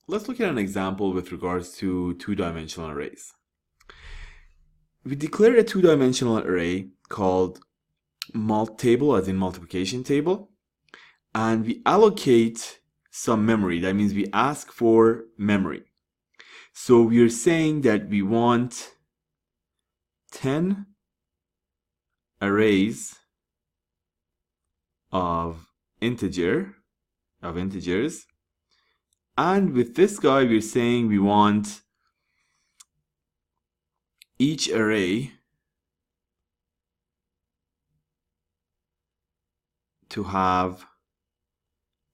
let's look at an example with regards to two-dimensional arrays. We declare a two-dimensional array called table, as in multiplication table, and we allocate some memory. That means we ask for memory. So we are saying that we want 10 arrays of integers, and with this guy we're saying we want each array to have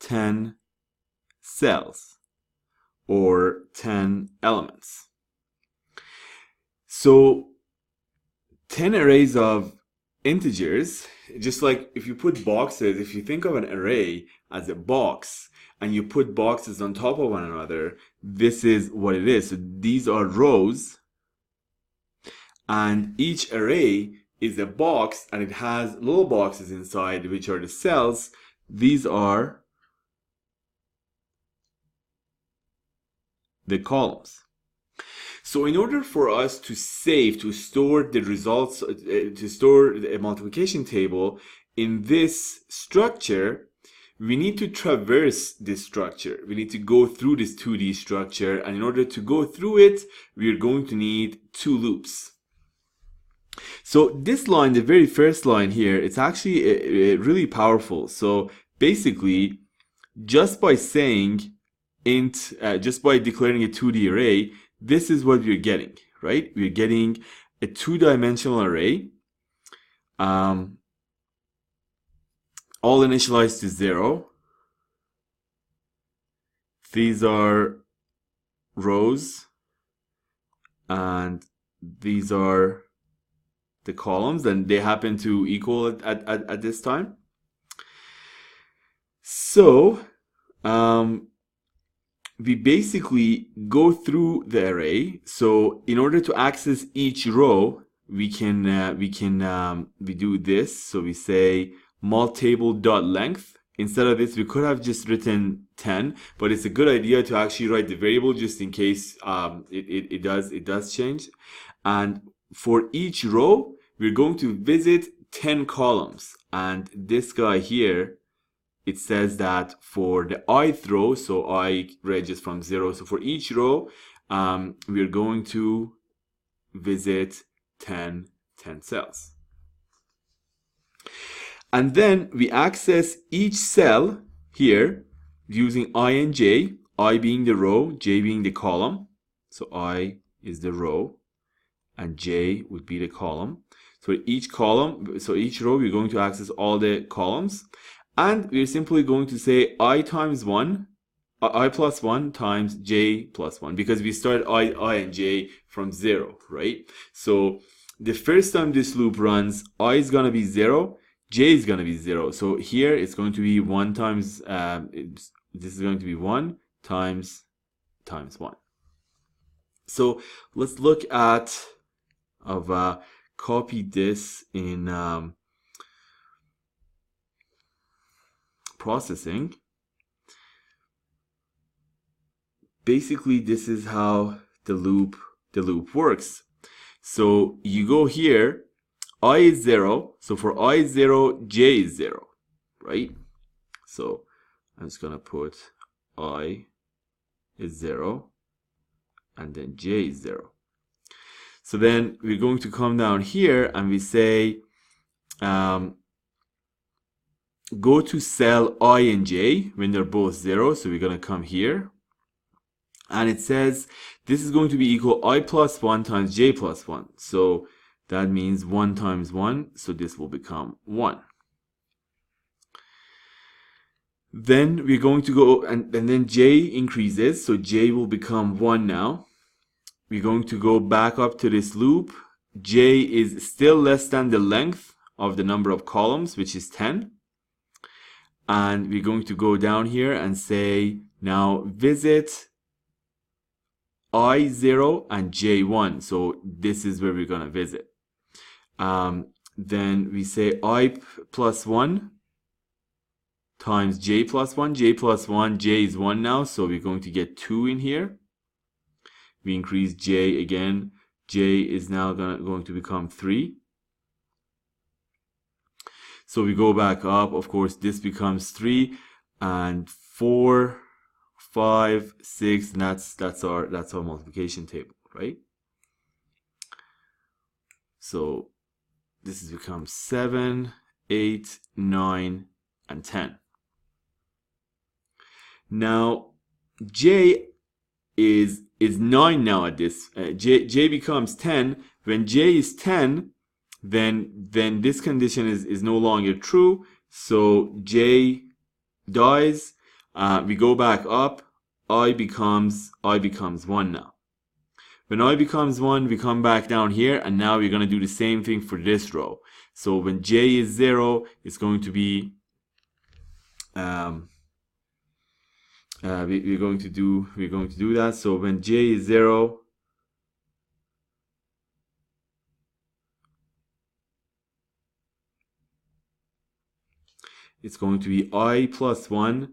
10 cells or 10 elements. So 10 arrays of integers, just like if you put boxes, if you think of an array as a box and you put boxes on top of one another, this is what it is. So these are rows, and each array is a box and it has little boxes inside, which are the cells. These are the columns. So in order for us to store the results, to store a multiplication table in this structure, we need to traverse this structure. We need to go through this 2D structure, and in order to go through it, we are going to need two loops. So this line, the very first line here, it's actually really powerful. So basically, just by saying int, just by declaring a 2D array, this is what we're getting, right? We're getting a two-dimensional array, all initialized to 0. These are rows, and these are the columns, and they happen to equal at this time. So we basically go through the array. So in order to access each row, we do this. So we say multable.length. Instead of this, we could have just written 10, but it's a good idea to actually write the variable just in case it does change. And for each row, we're going to visit 10 columns. And this guy here, it says that for the ith row, so I ranges from 0. So for each row, we're going to visit 10 cells. And then we access each cell here using I and j, I being the row, j being the column. So I is the row and j would be the column. So each row, we're going to access all the columns. And we're simply going to say I plus 1 times j plus 1, because we start I and j from 0, right? So the first time this loop runs, I is going to be 0, j is going to be 0. So here it's going to be 1 times, this is going to be 1 times 1. So let's look at, copy this in processing. Basically, this is how the loop works. So you go here, I is 0. So for I is 0, j is 0, right? So I'm just gonna put I is 0 and then j is 0. So then we're going to come down here and we say go to cell I and j when they're both 0. So we're going to come here, and it says this is going to be equal I plus 1 times j plus 1. So that means 1 times 1. So this will become 1. Then we're going to go, and then j increases. So j will become 1 now. We're going to go back up to this loop. J is still less than the length of the number of columns, which is 10. And we're going to go down here and say, now visit I0 and J1. So this is where we're going to visit. Then we say I plus 1 times j plus 1. J plus 1, j is 1 now, so we're going to get 2 in here. We increase j again. J is now going to become 3. So we go back up. Of course, this becomes 3 and 4, 5, 6. And that's our multiplication table, right? So this has become 7, 8, 9, and 10. Now j is 9 now at this. J becomes 10. When j is 10, then this condition is no longer true. So j dies. We go back up. I becomes 1 now. When I becomes 1, we come back down here, and now we're going to do the same thing for this row. So when j is 0, it's going to be we're going to do that. So when j is 0, it's going to be I plus 1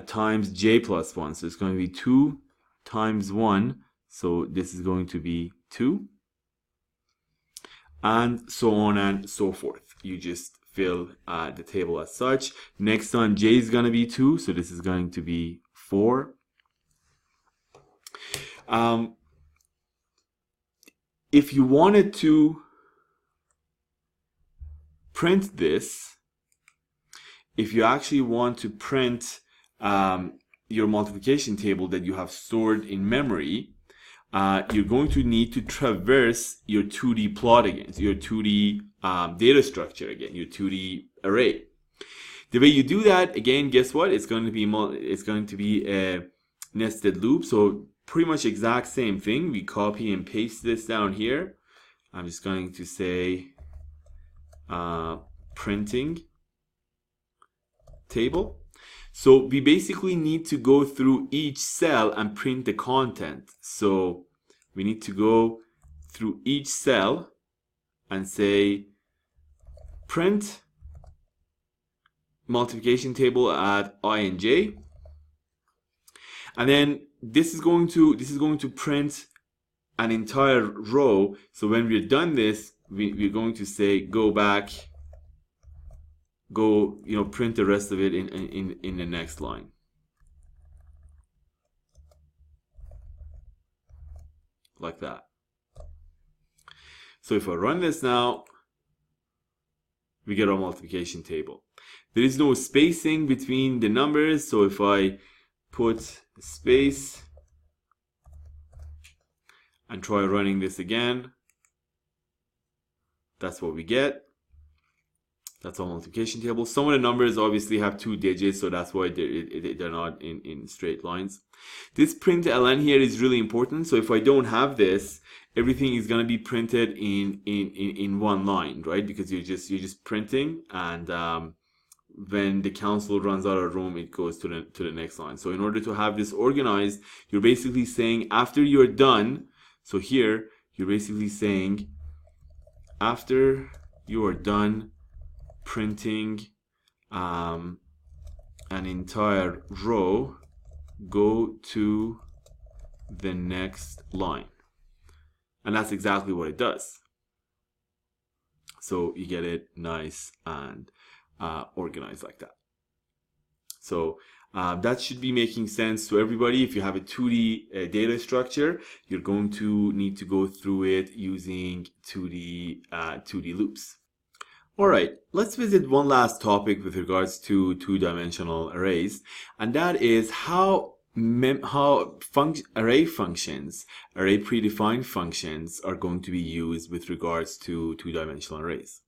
times j plus 1. So it's going to be 2 times 1. So this is going to be 2. And so on and so forth. You just fill the table as such. Next time j is going to be 2. So this is going to be 4. If you wanted to print this, if you actually want to print your multiplication table that you have stored in memory, you're going to need to traverse your 2D plot again, so your 2D data structure again, your 2D array. The way you do that, again, guess what? It's going to be a nested loop. So pretty much exact same thing. We copy and paste this down here. I'm just going to say printing table. So we basically need to go through each cell and print the content. So we need to go through each cell and say print multiplication table at I and j. And then this is going to print an entire row. So when we're done this, we're going to say go back, print the rest of it in the next line. Like that. So if I run this now, we get our multiplication table. There is no spacing between the numbers, so if I put a space and try running this again, that's what we get. That's our multiplication table. Some of the numbers obviously have 2 digits, so that's why they're not in straight lines. This print ln here is really important. So if I don't have this, everything is going to be printed in one line, right? Because you're just printing, and when the console runs out of room, it goes to the next line. So in order to have this organized, you're basically saying after you're done. So here you're basically saying after you are done printing an entire row, go to the next line. And that's exactly what it does. So you get it nice and organized like that. So that should be making sense to everybody. If you have a 2D data structure, you're going to need to go through it using 2D loops. All right, let's visit one last topic with regards to two-dimensional arrays, and that is how array functions, array predefined functions, are going to be used with regards to two-dimensional arrays.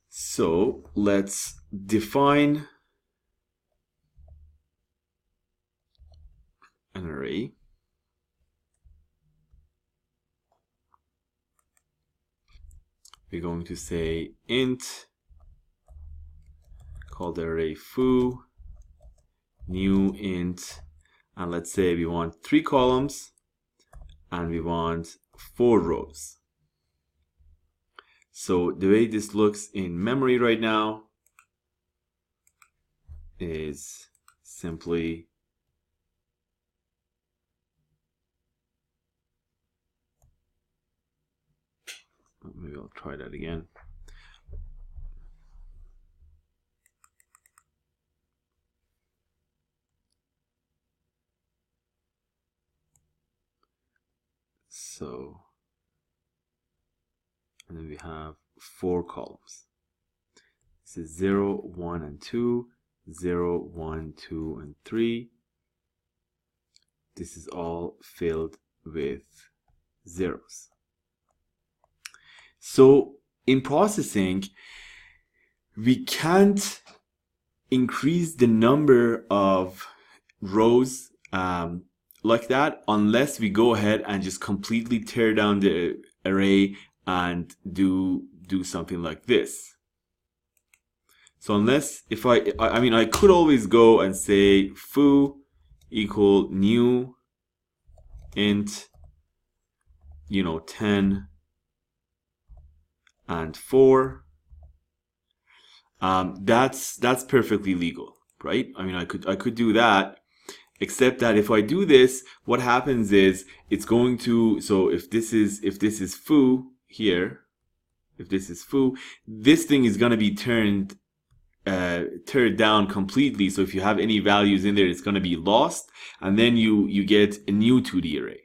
So let's define an array. We're going to say int, call the array foo, new int, and let's say we want 3 columns and we want 4 rows. So the way this looks in memory right now, is simply maybe I'll try that again. So, and then we have 4 columns. This is 0, 1, and 2, 0, 1, 2, and 3. This is all filled with zeros. So in processing, we can't increase the number of rows like that unless we go ahead and just completely tear down the array and do something like this. So unless if I mean I could always go and say foo equal new int 10 and 4. That's perfectly legal, right? I mean I could do that, except that if I do this, what happens is it's going to, so if this is foo here, if this is foo, this thing is going to be turned down completely. So if you have any values in there, it's going to be lost, and then you get a new 2D array,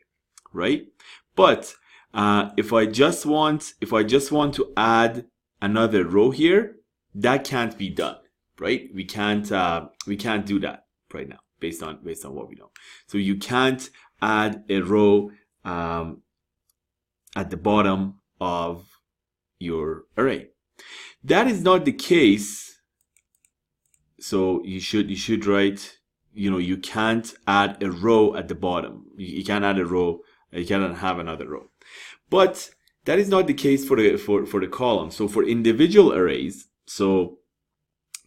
right? But if I just want to add another row here, that can't be done, right? We can't do that right now based on what we know. So you can't add a row at the bottom of your array. That is not the case. So you should write, you can't add a row at the bottom. You can't add a row. You cannot have another row. But that is not the case for the column. So for individual arrays, so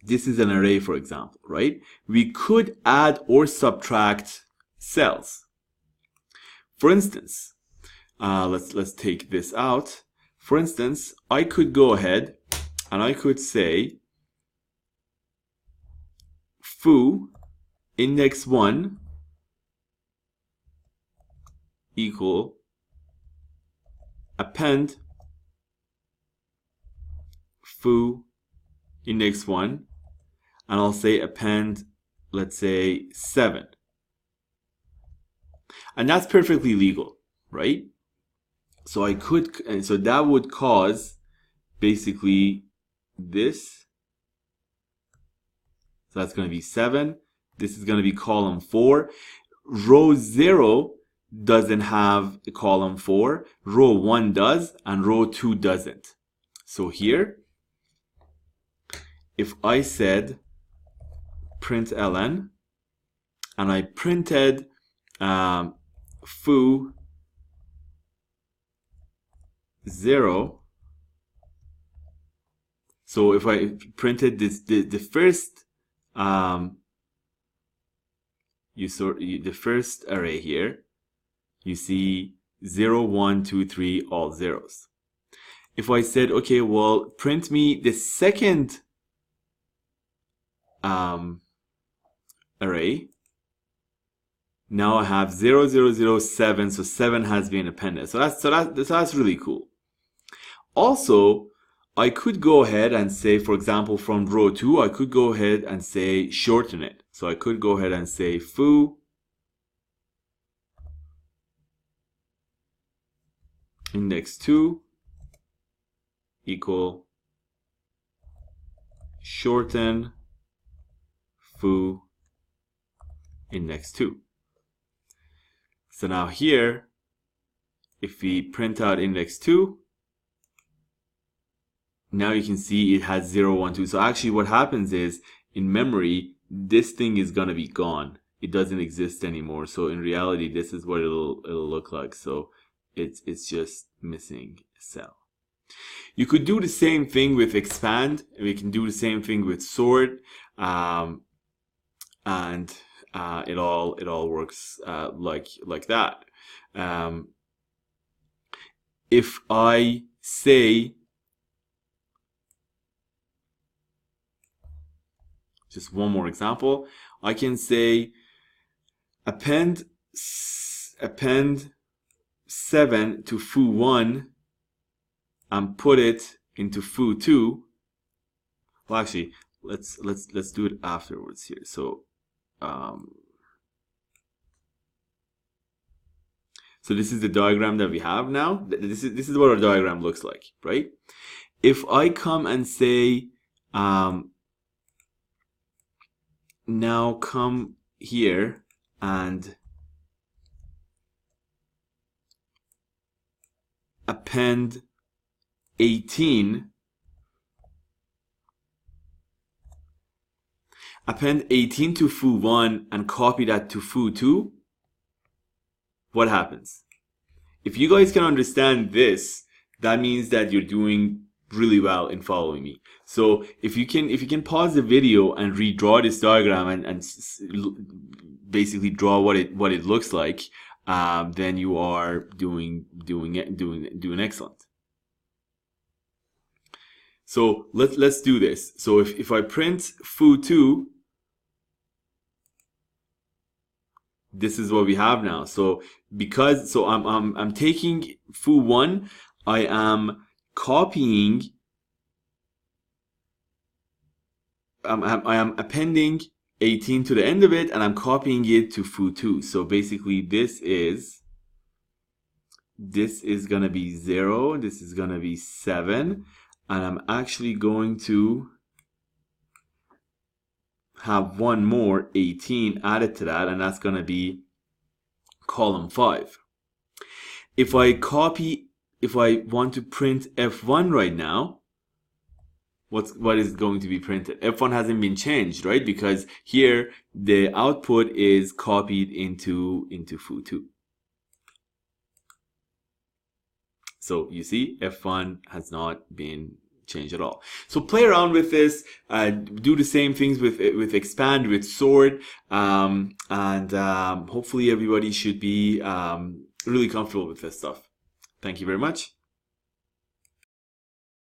this is an array, for example, right? We could add or subtract cells. For instance, let's take this out. For instance, I could go ahead and I could say foo index 1 equal append foo index 1, and I'll say append, let's say 7. And that's perfectly legal, right? So so that would cause basically this. So that's going to be 7. This is going to be column 4. Row 0 doesn't have a column 4. Row 1 does, and row 2 doesn't. So here, if I said println and I printed foo 0, so if I printed this, the first the first array here, you see 0, 1, 2, 3, all zeros. If I said, okay, well, print me the second array, now I have 0, 0, 0, 7, so 7 has been appended. So that's really cool. Also, I could go ahead and say, for example, from row 2, I could go ahead and say shorten it. So I could go ahead and say foo index 2 equal shorten foo index 2. So now here, if we print out index 2, now you can see it has 0, 1, 2. So actually what happens is, in memory, this thing is going to be gone. It doesn't exist anymore. So in reality, this is what it'll look like. So it's just missing a cell. You could do the same thing with expand. We can do the same thing with sort, and it all works like that. If I say just one more example. I can say append 7 to foo1 and put it into foo2. Well, actually, let's do it afterwards here. So so this is the diagram that we have now. This is what our diagram looks like, right? If I come and say now come here and append 18 to foo1 and copy that to foo2, what happens? If you guys can understand this, that means that you're doing really well in following me. So if you can pause the video and redraw this diagram and basically draw what it looks like, then you are doing excellent. So let's do this. So if I print foo2, this is what we have now. So I'm taking foo1, I am copying, I am appending 18 to the end of it, and I'm copying it to foo2. So basically this is gonna be 0, this is gonna be 7, and I'm actually going to have one more 18 added to that, and that's gonna be column 5. If I want to print F1 right now, what is going to be printed? F1 hasn't been changed, right? Because here the output is copied into foo2. So you see, F1 has not been changed at all. So play around with this, do the same things with expand, with sort, and hopefully everybody should be really comfortable with this stuff. Thank you very much.